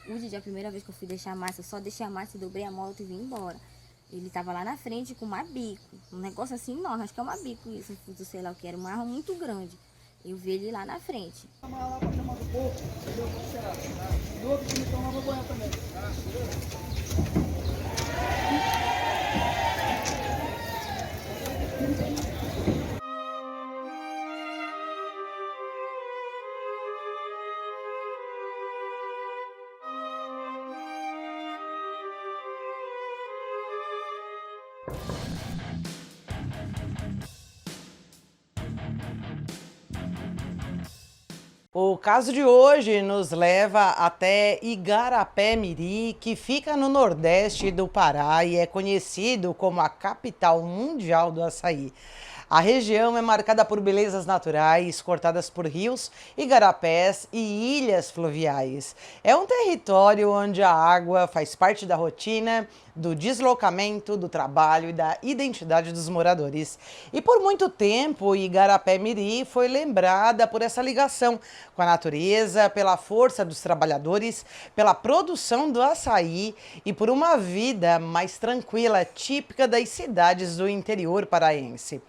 O Didi, a primeira vez que eu fui deixar a massa, eu só deixei a massa, dobrei a moto e vim embora. Ele tava lá na frente com uma bico, um negócio assim enorme, acho que é uma bico isso, sei lá o que era, uma arma muito grande. Eu vi ele lá na frente. Chamar lá pra chamar do povo, entendeu? Do outro time estão lá, vou banhar também. O caso de hoje nos leva até Igarapé-Miri, que fica no nordeste do Pará e é conhecido como a capital mundial do açaí. A região é marcada por belezas naturais, cortadas por rios, igarapés e ilhas fluviais. É um território onde a água faz parte da rotina, do deslocamento, do trabalho e da identidade dos moradores. E por muito tempo, Igarapé-Miri foi lembrada por essa ligação com a natureza, pela força dos trabalhadores, pela produção do açaí e por uma vida mais tranquila, típica das cidades do interior paraense.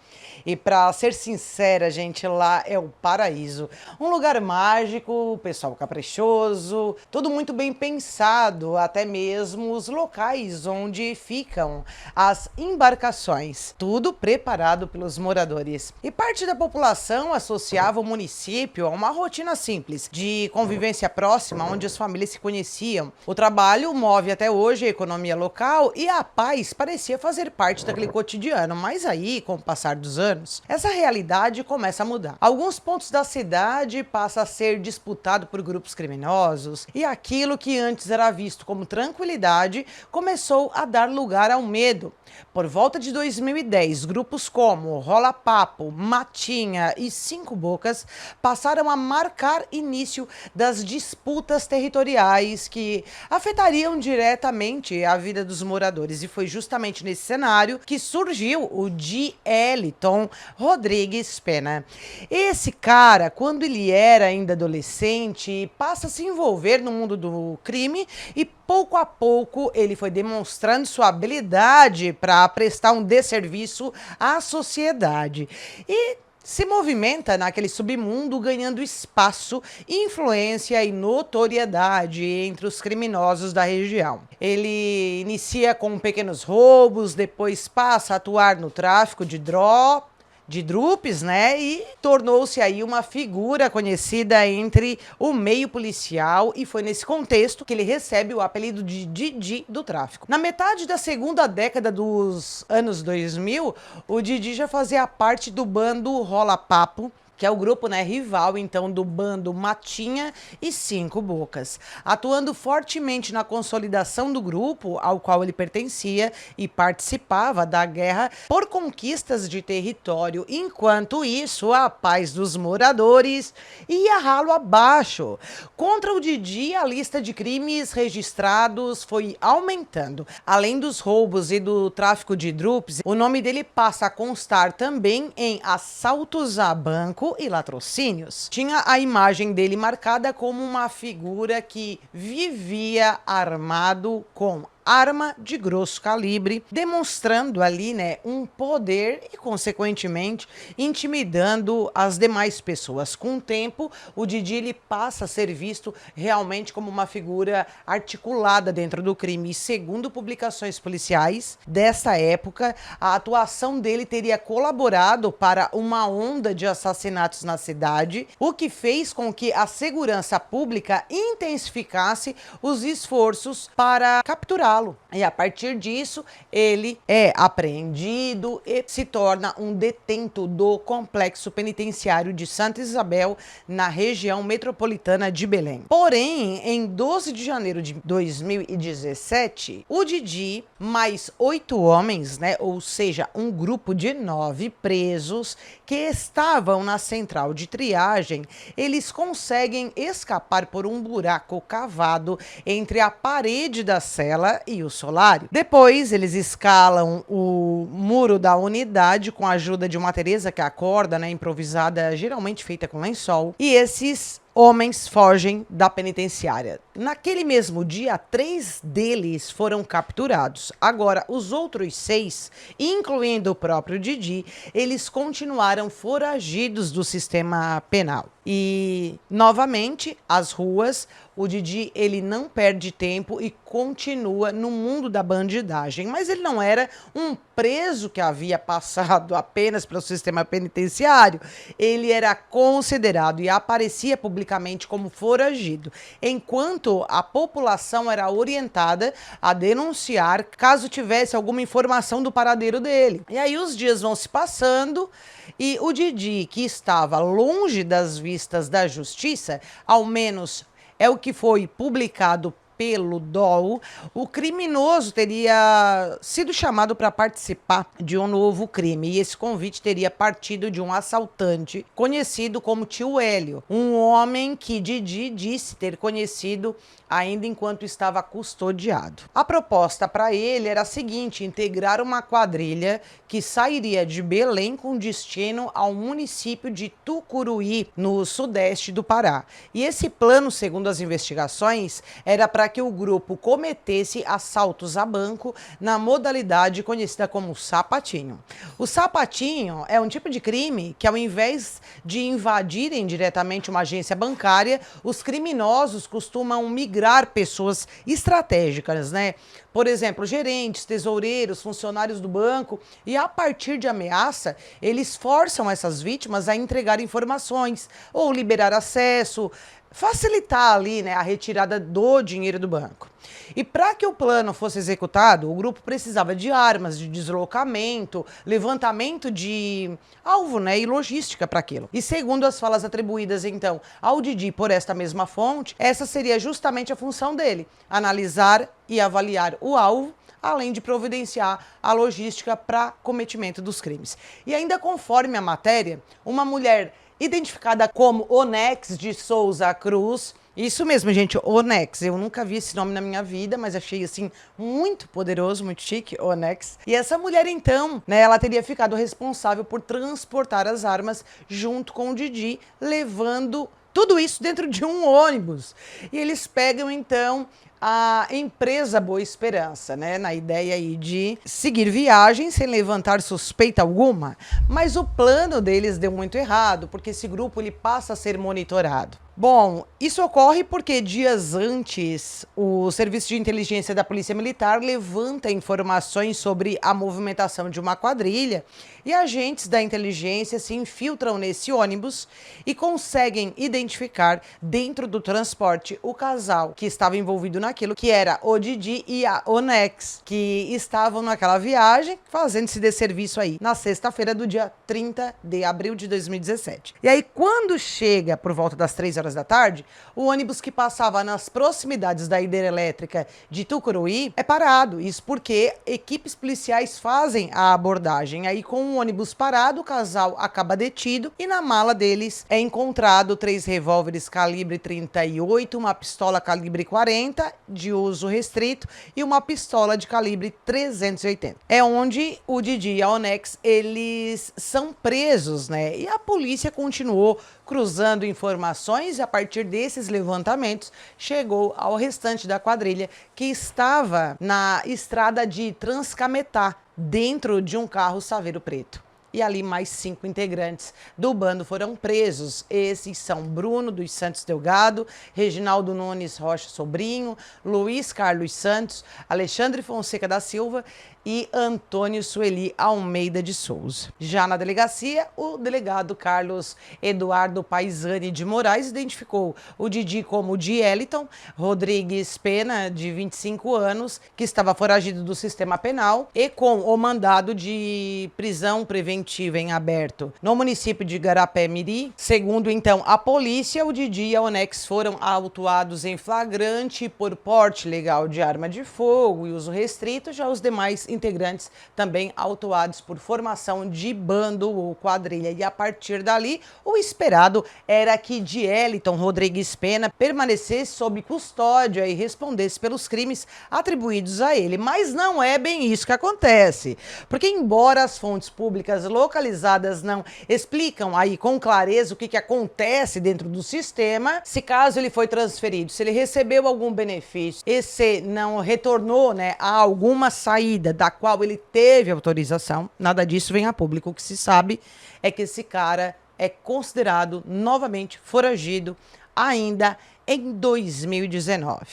E para ser sincera, gente, lá é o paraíso. Um lugar mágico, pessoal caprichoso, tudo muito bem pensado, até mesmo os locais onde ficam as embarcações. Tudo preparado pelos moradores. E parte da população associava o município a uma rotina simples, de convivência próxima, onde as famílias se conheciam. O trabalho move até hoje a economia local e a paz parecia fazer parte daquele cotidiano. Mas aí, com o passar dos anos, essa realidade começa a mudar. Alguns pontos da cidade passam a ser disputado por grupos criminosos e aquilo que antes era visto como tranquilidade começou a dar lugar ao medo. Por volta de 2010, grupos como Rola Papo, Matinha e Cinco Bocas passaram a marcar início das disputas territoriais que afetariam diretamente a vida dos moradores. E foi justamente nesse cenário que surgiu o Dieliton Rodrigues Pena. Esse cara, quando ele era ainda adolescente, passa a se envolver no mundo do crime e pouco a pouco ele foi demonstrando sua habilidade para prestar um desserviço à sociedade. E se movimenta naquele submundo, ganhando espaço, influência e notoriedade entre os criminosos da região. Ele inicia com pequenos roubos, depois passa a atuar no tráfico de drupes, né? E tornou-se aí uma figura conhecida entre o meio policial e foi nesse contexto que ele recebe o apelido de Didi do tráfico. Na metade da segunda década dos anos 2000, o Didi já fazia parte do bando Rola Papo, que é o grupo, né, rival, então, do bando Matinha e Cinco Bocas, atuando fortemente na consolidação do grupo ao qual ele pertencia e participava da guerra por conquistas de território. Enquanto isso, a paz dos moradores ia ralo abaixo. Contra o Didi, a lista de crimes registrados foi aumentando. Além dos roubos e do tráfico de drupes, o nome dele passa a constar também em assaltos a banco e latrocínios. Tinha a imagem dele marcada como uma figura que vivia armado com arma de grosso calibre, demonstrando ali, né, um poder e, consequentemente, intimidando as demais pessoas. Com o tempo, o Didi ele passa a ser visto realmente como uma figura articulada dentro do crime. E, segundo publicações policiais dessa época, a atuação dele teria colaborado para uma onda de assassinatos na cidade, o que fez com que a segurança pública intensificasse os esforços para capturá-lo. E a partir disso, ele é apreendido e se torna um detento do complexo penitenciário de Santa Isabel, na região metropolitana de Belém. Porém, em 12 de janeiro de 2017, o Didi, mais 8 homens, né, ou seja, um grupo de 9 presos que estavam na central de triagem, eles conseguem escapar por um buraco cavado entre a parede da cela e o solário. Depois, eles escalam o muro da unidade com a ajuda de uma Teresa, que é a corda, né, improvisada, geralmente feita com lençol. E esses homens fogem da penitenciária. Naquele mesmo dia, 3 deles foram capturados. Agora, os outros 6, incluindo o próprio Didi, eles continuaram foragidos do sistema penal. E, novamente, as ruas, o Didi, ele não perde tempo e continua no mundo da bandidagem. Mas ele não era um preso que havia passado apenas pelo sistema penitenciário. Ele era considerado e aparecia publicamente como foragido, enquanto a população era orientada a denunciar caso tivesse alguma informação do paradeiro dele. E aí os dias vão se passando e o Didi, que estava longe das vistas da justiça, ao menos é o que foi publicado pelo DOL, o criminoso teria sido chamado para participar de um novo crime. E esse convite teria partido de um assaltante conhecido como Tio Hélio, um homem que Didi disse ter conhecido ainda enquanto estava custodiado. A proposta para ele era a seguinte: integrar uma quadrilha que sairia de Belém com destino ao município de Tucuruí, no sudeste do Pará. E esse plano, segundo as investigações, era para que o grupo cometesse assaltos a banco na modalidade conhecida como sapatinho. O sapatinho é um tipo de crime que, ao invés de invadirem diretamente uma agência bancária, os criminosos costumam migrar pessoas estratégicas, né? Por exemplo, gerentes, tesoureiros, funcionários do banco, e a partir de ameaça, eles forçam essas vítimas a entregar informações ou liberar acesso, facilitar ali, né, a retirada do dinheiro do banco. E para que o plano fosse executado, o grupo precisava de armas, de deslocamento, levantamento de alvo, né, e logística para aquilo. E segundo as falas atribuídas então ao Didi por esta mesma fonte, essa seria justamente a função dele: analisar e avaliar o alvo, além de providenciar a logística para cometimento dos crimes. E ainda conforme a matéria, uma mulher identificada como Onex de Souza Cruz, isso mesmo, gente, Onex, eu nunca vi esse nome na minha vida, mas achei, assim, muito poderoso, muito chique, Onex. E essa mulher, então, né, ela teria ficado responsável por transportar as armas junto com o Didi, levando tudo isso dentro de um ônibus. E eles pegam, então, a empresa Boa Esperança, né, na ideia aí de seguir viagem sem levantar suspeita alguma. Mas o plano deles deu muito errado, porque esse grupo ele passa a ser monitorado. Bom, isso ocorre porque dias antes, o Serviço de Inteligência da Polícia Militar levanta informações sobre a movimentação de uma quadrilha e agentes da inteligência se infiltram nesse ônibus e conseguem identificar dentro do transporte o casal que estava envolvido naquilo, que era o Didi e a Onex, que estavam naquela viagem fazendo esse desserviço aí na sexta-feira do dia 30 de abril de 2017. E aí, quando chega por volta das 3 horas da tarde, o ônibus que passava nas proximidades da hidrelétrica de Tucuruí é parado. Isso porque equipes policiais fazem a abordagem. Aí, com o ônibus parado, o casal acaba detido e na mala deles é encontrado 3 revólveres calibre 38, uma pistola calibre 40 de uso restrito e uma pistola de calibre 380. É onde o Didi e a Onex, eles são presos, né? E a polícia continuou cruzando informações e a partir desses levantamentos chegou ao restante da quadrilha que estava na estrada de Transcametá, dentro de um carro Saveiro Preto. E ali mais 5 integrantes do bando foram presos. Esses são Bruno dos Santos Delgado, Reginaldo Nunes Rocha Sobrinho, Luiz Carlos Santos, Alexandre Fonseca da Silva e Antônio Sueli Almeida de Souza. Já na delegacia, o delegado Carlos Eduardo Paisani de Moraes identificou o Didi como Dieliton Rodrigues Pena, de 25 anos, que estava foragido do sistema penal e com o mandado de prisão preventiva em aberto no município de Igarapé-Miri. Segundo, então, a polícia, o Didi e a Onex foram autuados em flagrante por porte ilegal de arma de fogo e uso restrito. Já os demais integrantes também autuados por formação de bando ou quadrilha. E a partir dali, o esperado era que Dieliton Rodrigues Pena permanecesse sob custódia e respondesse pelos crimes atribuídos a ele. Mas não é bem isso que acontece, porque embora as fontes públicas localizadas não explicam aí com clareza o que acontece dentro do sistema, se caso ele foi transferido, se ele recebeu algum benefício e se não retornou, né, a alguma saída da qual ele teve autorização, nada disso vem a público. O que se sabe é que esse cara é considerado novamente foragido ainda em 2019.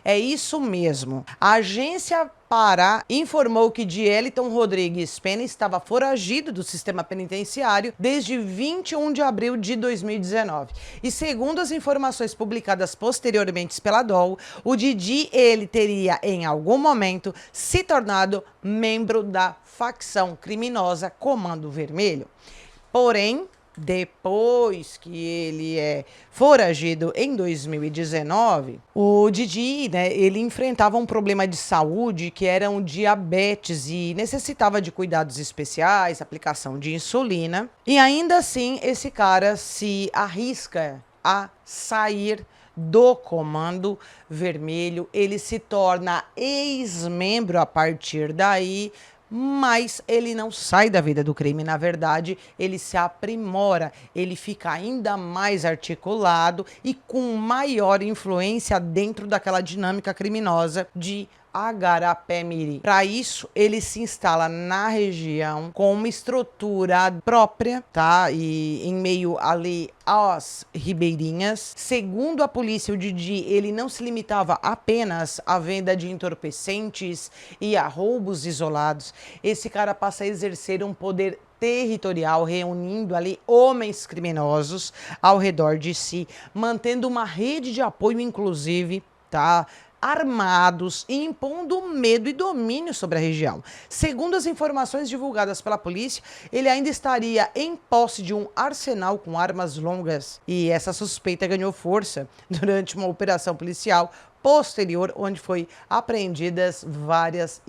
É isso mesmo. A agência Pará informou que Dieliton Rodrigues Pena estava foragido do sistema penitenciário desde 21 de abril de 2019. E segundo as informações publicadas posteriormente pela DOL, o Didi, ele teria em algum momento se tornado membro da facção criminosa Comando Vermelho. Porém, depois que ele é foragido em 2019, o Didi, né, ele enfrentava um problema de saúde que era um diabetes e necessitava de cuidados especiais, aplicação de insulina. E ainda assim, esse cara se arrisca a sair do Comando Vermelho. Ele se torna ex-membro a partir daí, mas ele não sai da vida do crime. Na verdade, ele se aprimora, ele fica ainda mais articulado e com maior influência dentro daquela dinâmica criminosa de Agarapé-Miri. Para isso, ele se instala na região com uma estrutura própria, tá? E em meio ali às ribeirinhas. Segundo a polícia, o Didi, ele não se limitava apenas à venda de entorpecentes e a roubos isolados. Esse cara passa a exercer um poder territorial, reunindo ali homens criminosos ao redor de si, mantendo uma rede de apoio, inclusive, tá? Armados e impondo medo e domínio sobre a região. Segundo as informações divulgadas pela polícia, ele ainda estaria em posse de um arsenal com armas longas. E essa suspeita ganhou força durante uma operação policial posterior, onde foi apreendidas várias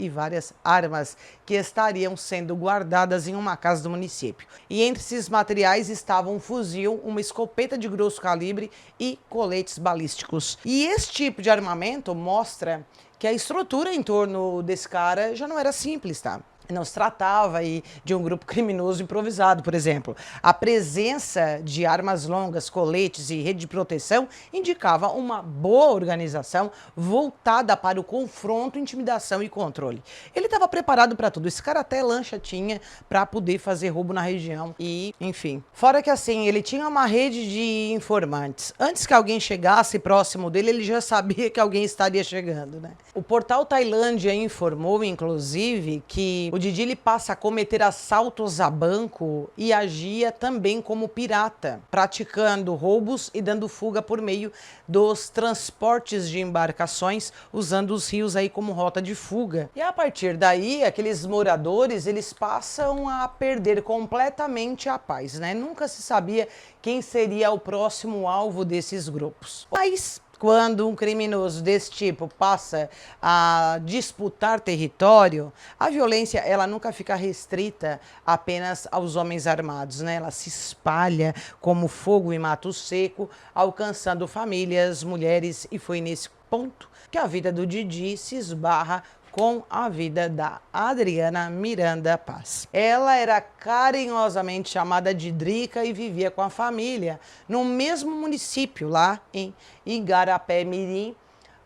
armas que estariam sendo guardadas em uma casa do município. E entre esses materiais estavam um fuzil, uma escopeta de grosso calibre e coletes balísticos. E esse tipo de armamento mostra que a estrutura em torno desse cara já não era simples, tá? Não se tratava aí de um grupo criminoso improvisado, por exemplo. A presença de armas longas, coletes e rede de proteção indicava uma boa organização voltada para o confronto, intimidação e controle. Ele estava preparado para tudo. Esse cara até lancha tinha para poder fazer roubo na região e, enfim. Fora que assim, ele tinha uma rede de informantes. Antes que alguém chegasse próximo dele, ele já sabia que alguém estaria chegando, né? O portal Tailândia informou, inclusive, que o Didi, ele passa a cometer assaltos a banco e agia também como pirata, praticando roubos e dando fuga por meio dos transportes de embarcações, usando os rios aí como rota de fuga. E a partir daí, aqueles moradores, eles passam a perder completamente a paz, né? Nunca se sabia quem seria o próximo alvo desses grupos. Mas quando um criminoso desse tipo passa a disputar território, a violência ela nunca fica restrita apenas aos homens armados, né? Ela se espalha como fogo em mato seco, alcançando famílias, mulheres, e foi nesse ponto que a vida do Didi se esbarra com a vida da Adriana Miranda Paz. Ela era carinhosamente chamada de Drica e vivia com a família no mesmo município, lá em Igarapé-Mirim.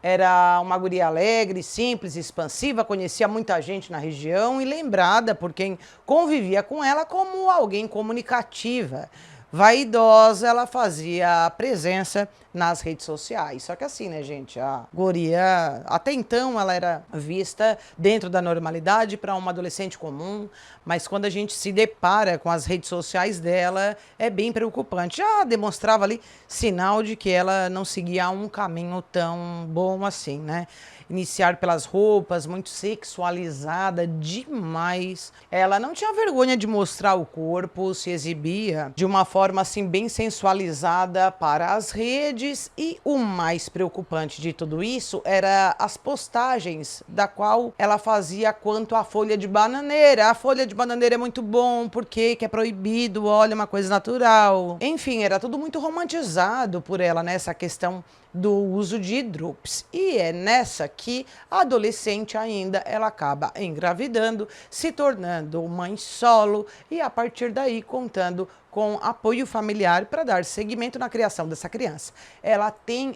Era uma guria alegre, simples, expansiva, conhecia muita gente na região e lembrada por quem convivia com ela como alguém comunicativa. Vaidosa, ela fazia presença nas redes sociais. Só que assim, né, gente, a guria, até então, ela era vista dentro da normalidade para uma adolescente comum, mas quando a gente se depara com as redes sociais dela, é bem preocupante. Já demonstrava ali sinal de que ela não seguia um caminho tão bom assim, né? Iniciar pelas roupas, muito sexualizada demais. Ela não tinha vergonha de mostrar o corpo, se exibia de uma forma assim bem sensualizada para as redes redes, e o mais preocupante de tudo isso era as postagens da qual ela fazia quanto à folha de bananeira. A folha de bananeira é muito bom, porque que é proibido, olha, uma coisa natural. Enfim, era tudo muito romantizado por ela, né, essa questão do uso de Droops. E é nessa que a adolescente ainda ela acaba engravidando, se tornando mãe solo e a partir daí contando com apoio familiar para dar seguimento na criação dessa criança.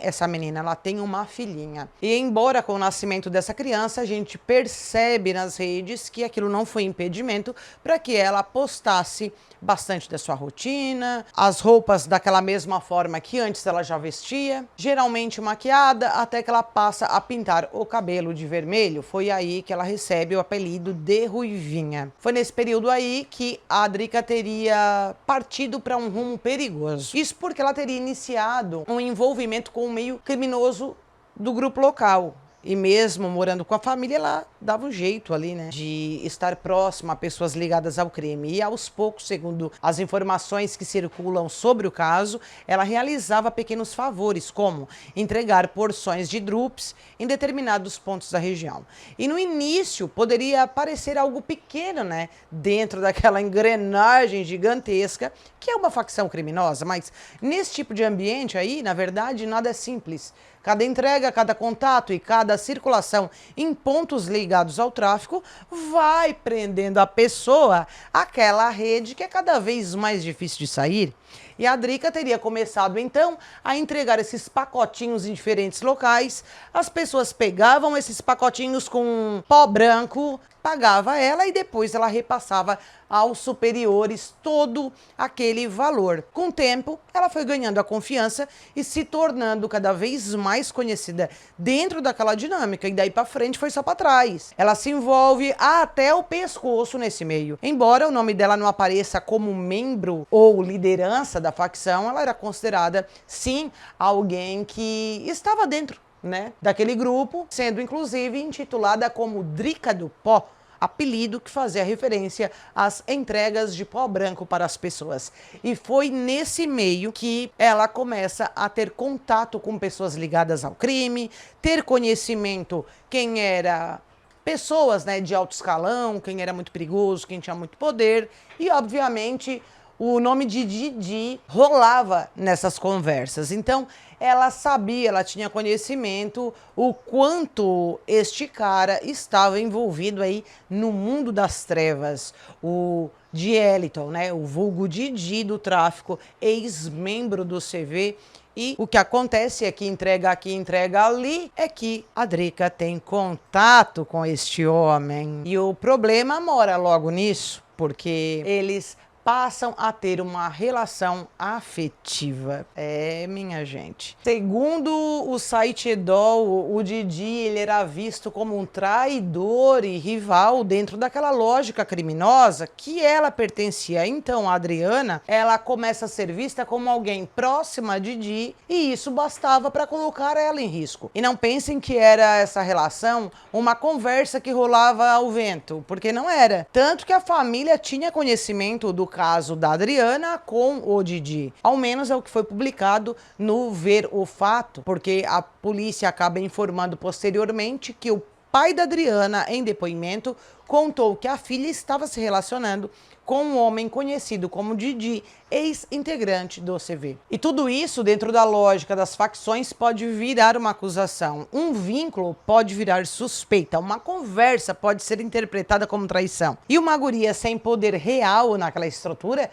Essa menina, ela tem uma filhinha. E embora com o nascimento dessa criança, a gente percebe nas redes que aquilo não foi impedimento para que ela postasse bastante da sua rotina, as roupas daquela mesma forma que antes ela já vestia, geralmente maquiada, até que ela passa a pintar o cabelo de vermelho. Foi aí que ela recebe o apelido de Ruivinha. Foi nesse período aí que a Drica teria partido para um rumo perigoso. Isso porque ela teria iniciado um envolvimento com o meio criminoso do grupo local. E mesmo morando com a família, ela dava um jeito ali, né, de estar próxima a pessoas ligadas ao crime. E aos poucos, segundo as informações que circulam sobre o caso, ela realizava pequenos favores, como entregar porções de Droops em determinados pontos da região. E no início poderia parecer algo pequeno, né, dentro daquela engrenagem gigantesca que é uma facção criminosa, mas nesse tipo de ambiente aí, na verdade, nada é simples. Cada entrega, cada contato e cada circulação em pontos ligados ao tráfico vai prendendo a pessoa àquela rede que é cada vez mais difícil de sair. E a Drica teria começado então a entregar esses pacotinhos em diferentes locais. As pessoas pegavam esses pacotinhos com pó branco, pagava ela e depois ela repassava aos superiores todo aquele valor. Com o tempo, ela foi ganhando a confiança e se tornando cada vez mais conhecida dentro daquela dinâmica, e daí para frente foi só para trás. Ela se envolve até o pescoço nesse meio. Embora o nome dela não apareça como membro ou liderança da facção, ela era considerada sim alguém que estava dentro, né, daquele grupo, sendo inclusive intitulada como Drica do Pó, apelido que fazia referência às entregas de pó branco para as pessoas. E foi nesse meio que ela começa a ter contato com pessoas ligadas ao crime, ter conhecimento quem era pessoas, né, de alto escalão, quem era muito perigoso, quem tinha muito poder, e obviamente o nome de Didi rolava nessas conversas. Então, ela sabia, ela tinha conhecimento o quanto este cara estava envolvido aí no mundo das trevas. O Dieliton, né, o vulgo Didi do tráfico, ex-membro do CV. E o que acontece é que entrega aqui, entrega ali, é que a Drica tem contato com este homem. E o problema mora logo nisso, porque eles passam a ter uma relação afetiva. É, minha gente. Segundo o site Edol, o Didi ele era visto como um traidor e rival dentro daquela lógica criminosa que ela pertencia. Então, a Adriana, ela começa a ser vista como alguém próxima a Didi e isso bastava para colocar ela em risco. E não pensem que era essa relação uma conversa que rolava ao vento, porque não era. Tanto que a família tinha conhecimento do caso da Adriana com o Didi. Ao menos é o que foi publicado no Ver o Fato, porque a polícia acaba informando posteriormente que o pai da Adriana, em depoimento, contou que a filha estava se relacionando com um homem conhecido como Didi, ex-integrante do CV. E tudo isso, dentro da lógica das facções, pode virar uma acusação. Um vínculo pode virar suspeita. Uma conversa pode ser interpretada como traição. E uma guria sem poder real naquela estrutura,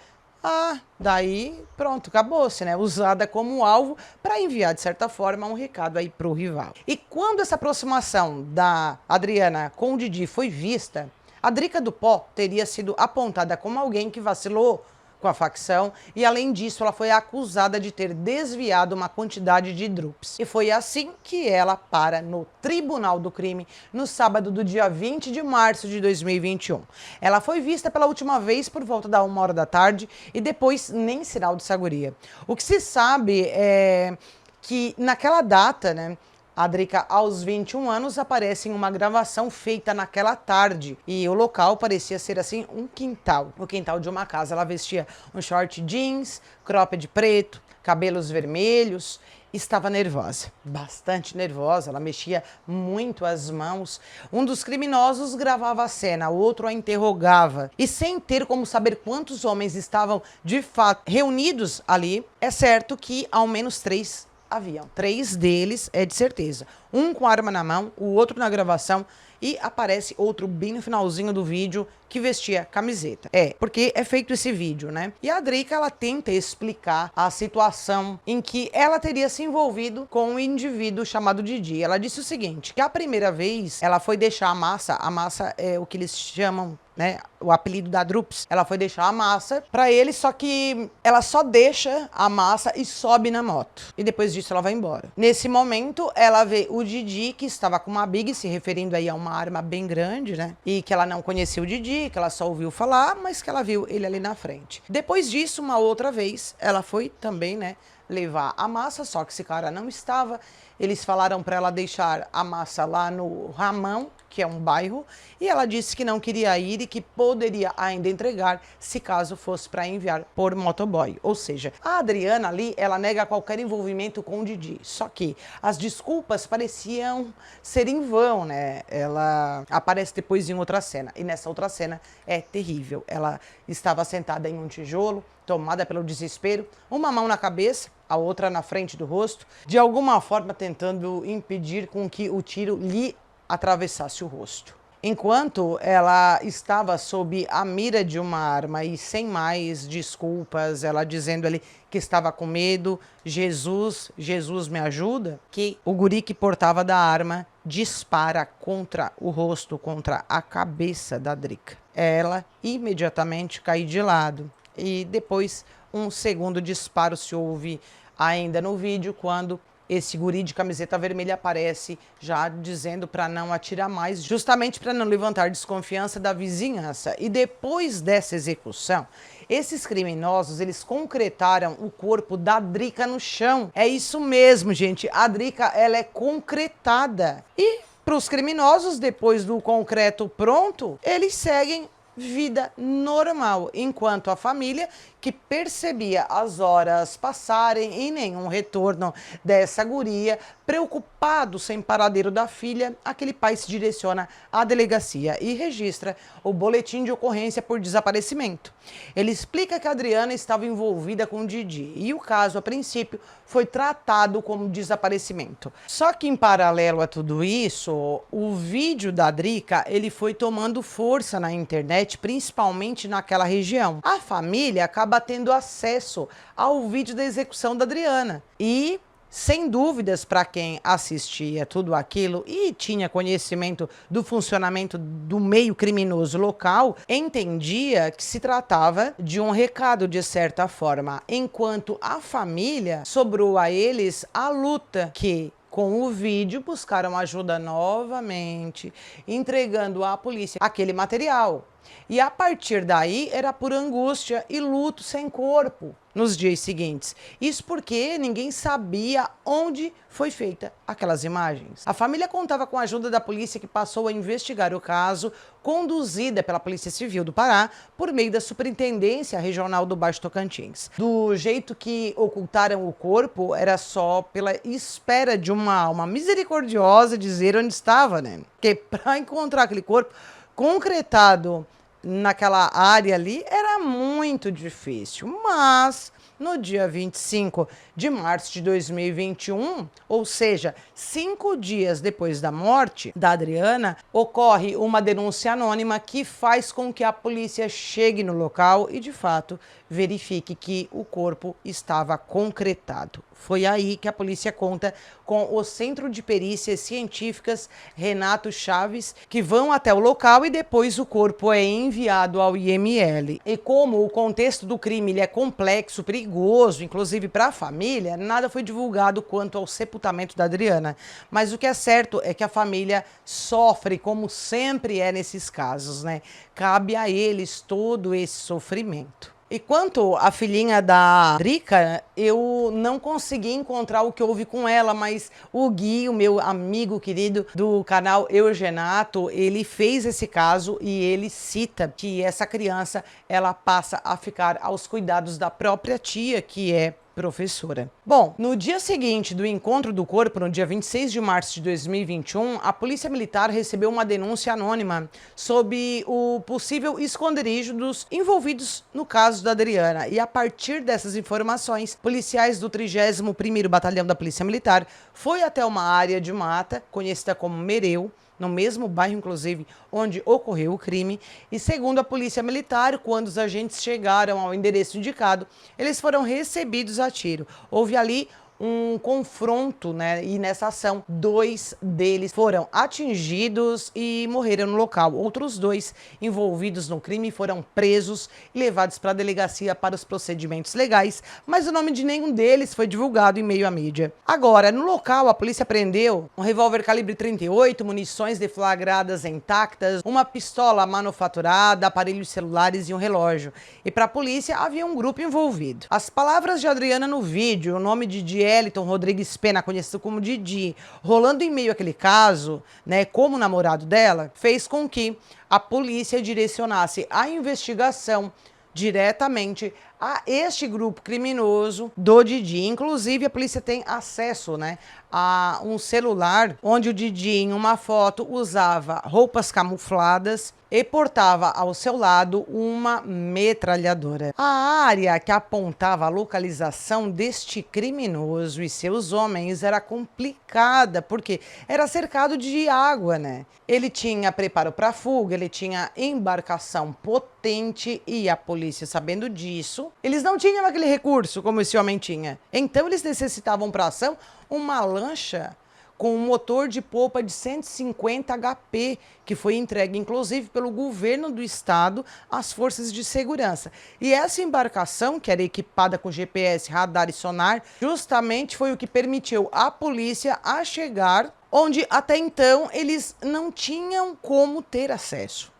daí pronto, acabou-se, né? Usada como alvo para enviar, de certa forma, um recado aí pro rival. E quando essa aproximação da Adriana com o Didi foi vista, a Drica do Pó teria sido apontada como alguém que vacilou com a facção e, além disso, ela foi acusada de ter desviado uma quantidade de Droops. E foi assim que ela para no Tribunal do Crime no sábado do dia 20 de março de 2021. Ela foi vista pela última vez por volta da 1h da tarde e depois nem sinal de saguria. O que se sabe é que naquela data, né, a Drica, aos 21 anos, aparece em uma gravação feita naquela tarde. E o local parecia ser, assim, um quintal. O quintal de uma casa. Ela vestia um short jeans, cropped preto, cabelos vermelhos, estava nervosa, bastante nervosa, ela mexia muito as mãos. Um dos criminosos gravava a cena, o outro a interrogava. E sem ter como saber quantos homens estavam de fato reunidos ali, é certo que ao menos 3 haviam. 3 deles é de certeza. Um com a arma na mão, o outro na gravação, e aparece outro bem no finalzinho do vídeo que vestia camiseta. Porque é feito esse vídeo, né? E a Drica, ela tenta explicar a situação em que ela teria se envolvido com um indivíduo chamado Didi. Ela disse o seguinte, que a primeira vez ela foi deixar a massa é o que eles chamam, né, o apelido da Drups, ela foi deixar a massa pra ele, só que ela só deixa a massa e sobe na moto. E depois disso ela vai embora. Nesse momento, ela vê o Didi, que estava com uma Big, se referindo aí a uma arma bem grande, né, e que ela não conhecia o Didi, que ela só ouviu falar, mas que ela viu ele ali na frente. Depois disso, uma outra vez, ela foi também, né, levar a massa, só que esse cara não estava. Eles falaram para ela deixar a massa lá no Ramão, que é um bairro, e ela disse que não queria ir e que poderia ainda entregar se caso fosse para enviar por motoboy. Ou seja, a Adriana ali, ela nega qualquer envolvimento com o Didi. Só que as desculpas pareciam ser em vão, né? Ela aparece depois em outra cena, e nessa outra cena é terrível. Ela estava sentada em um tijolo, tomada pelo desespero, uma mão na cabeça, a outra na frente do rosto, de alguma forma tentando impedir com que o tiro lhe atravessasse o rosto. Enquanto ela estava sob a mira de uma arma e sem mais desculpas, ela dizendo ali que estava com medo, Jesus, Jesus me ajuda, que o guri que portava da arma dispara contra o rosto, contra a cabeça da Drica. Ela imediatamente cai de lado e depois um segundo disparo se ouve ainda no vídeo, quando esse guri de camiseta vermelha aparece já dizendo para não atirar mais, justamente para não levantar desconfiança da vizinhança. E depois dessa execução, esses criminosos, eles concretaram o corpo da Drica no chão. É isso mesmo, gente. A Drica, ela é concretada. E para os criminosos, depois do concreto pronto, eles seguem vida normal, enquanto a família, que percebia as horas passarem e nenhum retorno dessa guria, preocupado sem paradeiro da filha, aquele pai se direciona à delegacia e registra o boletim de ocorrência por desaparecimento. Ele explica que a Adriana estava envolvida com o Didi e o caso, a princípio, foi tratado como desaparecimento. Só que, em paralelo a tudo isso, o vídeo da Drica, ele foi tomando força na internet, principalmente naquela região. A família acaba tendo acesso ao vídeo da execução da Adriana e, sem dúvidas, para quem assistia tudo aquilo e tinha conhecimento do funcionamento do meio criminoso local, entendia que se tratava de um recado de certa forma, enquanto a família, sobrou a eles a luta que, com o vídeo, buscaram ajuda novamente, entregando à polícia aquele material. E a partir daí era por angústia e luto sem corpo nos dias seguintes. Isso porque ninguém sabia onde foi feita aquelas imagens. A família contava com a ajuda da polícia, que passou a investigar o caso, conduzida pela Polícia Civil do Pará por meio da Superintendência Regional do Baixo Tocantins. Do jeito que ocultaram o corpo, era só pela espera de uma alma misericordiosa dizer onde estava, né? Porque para encontrar aquele corpo concretado naquela área ali era muito difícil, mas no dia 25 de março de 2021, ou seja, 5 dias depois da morte da Adriana, ocorre uma denúncia anônima que faz com que a polícia chegue no local e, de fato, verifique que o corpo estava concretado. Foi aí que a polícia conta com o Centro de Perícias Científicas Renato Chaves, que vão até o local e depois o corpo é enviado ao IML. E como o contexto do crime ele é complexo, perigoso, inclusive para a família, nada foi divulgado quanto ao sepultamento da Adriana. Mas o que é certo é que a família sofre, como sempre é nesses casos, né? Cabe a eles todo esse sofrimento. E quanto à filhinha da Drica, eu não consegui encontrar o que houve com ela, mas o Gui, o meu amigo querido do canal Eugenato, ele fez esse caso e ele cita que essa criança, ela passa a ficar aos cuidados da própria tia, que é professora. Bom, no dia seguinte do encontro do corpo, no dia 26 de março de 2021, a Polícia Militar recebeu uma denúncia anônima sobre o possível esconderijo dos envolvidos no caso da Adriana. E a partir dessas informações, policiais do 31º Batalhão da Polícia Militar foi até uma área de mata, conhecida como Mereu, no mesmo bairro, inclusive, onde ocorreu o crime. E segundo a Polícia Militar, quando os agentes chegaram ao endereço indicado, eles foram recebidos a tiro. Houve ali um confronto, né? E nessa ação, 2 deles foram atingidos e morreram no local. Outros 2 envolvidos no crime foram presos e levados para a delegacia para os procedimentos legais, mas o nome de nenhum deles foi divulgado em meio à mídia. Agora, no local, a polícia prendeu um revólver calibre 38, munições deflagradas intactas, uma pistola manufaturada, aparelhos celulares e um relógio. E para a polícia, havia um grupo envolvido. As palavras de Adriana no vídeo, o nome de Eliton Rodrigues Pena, conhecido como Didi, rolando em meio àquele caso, né, como namorado dela, fez com que a polícia direcionasse a investigação diretamente a este grupo criminoso do Didi. Inclusive, a polícia tem acesso, né, a um celular onde o Didi, em uma foto, usava roupas camufladas e portava ao seu lado uma metralhadora. A área que apontava a localização deste criminoso e seus homens era complicada, porque era cercado de água, né? Ele tinha preparo para fuga, ele tinha embarcação potente e a polícia, sabendo disso, eles não tinham aquele recurso como esse homem tinha. Então eles necessitavam para a ação uma lancha com um motor de polpa de 150 HP, que foi entregue, inclusive, pelo governo do estado às forças de segurança. E essa embarcação, que era equipada com GPS, radar e sonar, justamente foi o que permitiu à polícia a chegar onde, até então, eles não tinham como ter acesso.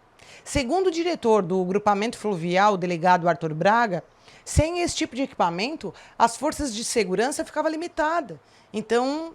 Segundo o diretor do grupamento fluvial, o delegado Arthur Braga, sem esse tipo de equipamento, as forças de segurança ficavam limitadas. Então,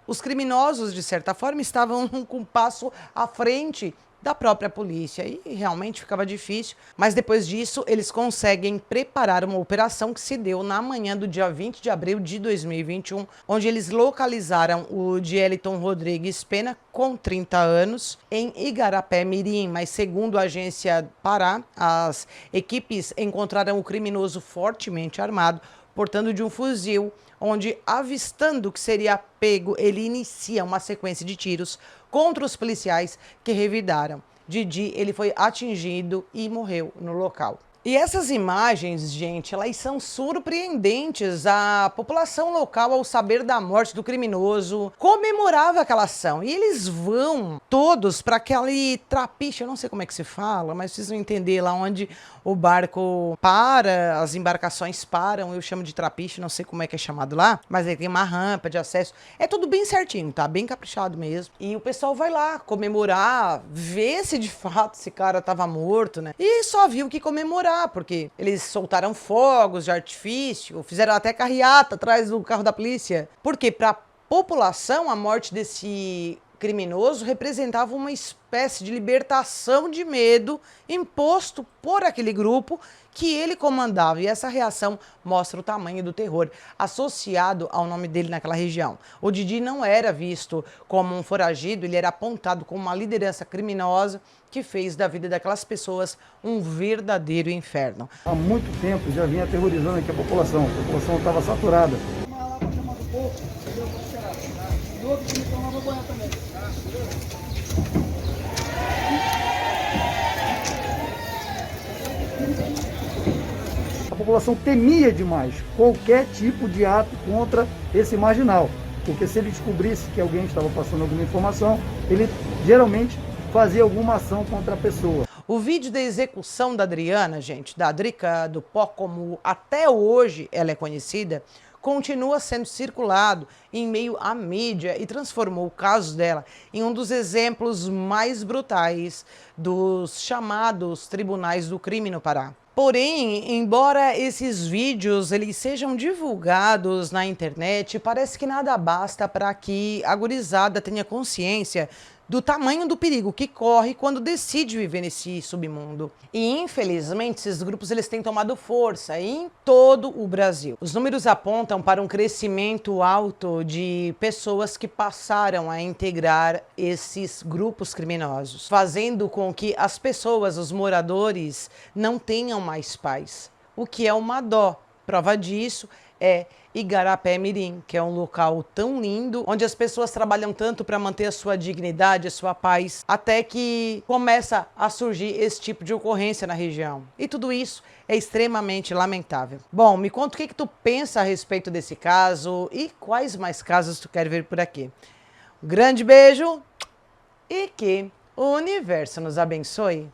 os criminosos, de certa forma, estavam com um passo à frente da própria polícia e realmente ficava difícil. Mas depois disso, eles conseguem preparar uma operação que se deu na manhã do dia 20 de abril de 2021, onde eles localizaram o Eliton Rodrigues Pena, com 30 anos, em Igarapé Mirim. Mas segundo a agência Pará, as equipes encontraram o criminoso fortemente armado, portando de um fuzil, onde, avistando que seria pego, ele inicia uma sequência de tiros contra os policiais que revidaram. Didi, ele foi atingido e morreu no local. E essas imagens, gente, elas são surpreendentes. A população local, ao saber da morte do criminoso, comemorava aquela ação. E eles vão todos para aquele trapiche, eu não sei como é que se fala, mas vocês vão entender, lá onde o barco para, as embarcações param, eu chamo de trapiche, não sei como é que é chamado lá, mas aí tem uma rampa de acesso. É tudo bem certinho, tá? Bem caprichado mesmo. E o pessoal vai lá comemorar, ver se de fato esse cara tava morto, né? E só viu que comemorar, porque eles soltaram fogos de artifício, fizeram até carreata atrás do carro da polícia. Porque para a população, a morte desse criminoso representava uma espécie de libertação de medo imposto por aquele grupo que ele comandava. E essa reação mostra o tamanho do terror associado ao nome dele naquela região. O Didi não era visto como um foragido, ele era apontado como uma liderança criminosa que fez da vida daquelas pessoas um verdadeiro inferno. Há muito tempo já vinha aterrorizando aqui a população estava saturada. Uma lá para chamar do povo, entendeu? Para tirar, tá? E outros que estão lá para banhar também, tá? A população temia demais qualquer tipo de ato contra esse marginal, porque se ele descobrisse que alguém estava passando alguma informação, ele geralmente fazia alguma ação contra a pessoa. O vídeo da execução da Adriana, gente, da Drica do Pó, como até hoje ela é conhecida, continua sendo circulado em meio à mídia e transformou o caso dela em um dos exemplos mais brutais dos chamados tribunais do crime no Pará. Porém, embora esses vídeos eles sejam divulgados na internet, parece que nada basta para que a gurizada tenha consciência do tamanho do perigo que corre quando decide viver nesse submundo. E infelizmente esses grupos eles têm tomado força em todo o Brasil. Os números apontam para um crescimento alto de pessoas que passaram a integrar esses grupos criminosos, fazendo com que as pessoas, os moradores, não tenham mais paz, o que é uma dó. Prova disso é Igarapé-Mirim, que é um local tão lindo, onde as pessoas trabalham tanto para manter a sua dignidade, a sua paz, até que começa a surgir esse tipo de ocorrência na região. E tudo isso é extremamente lamentável. Bom, me conta o que tu pensa a respeito desse caso e quais mais casos tu quer ver por aqui. Um grande beijo e que o universo nos abençoe.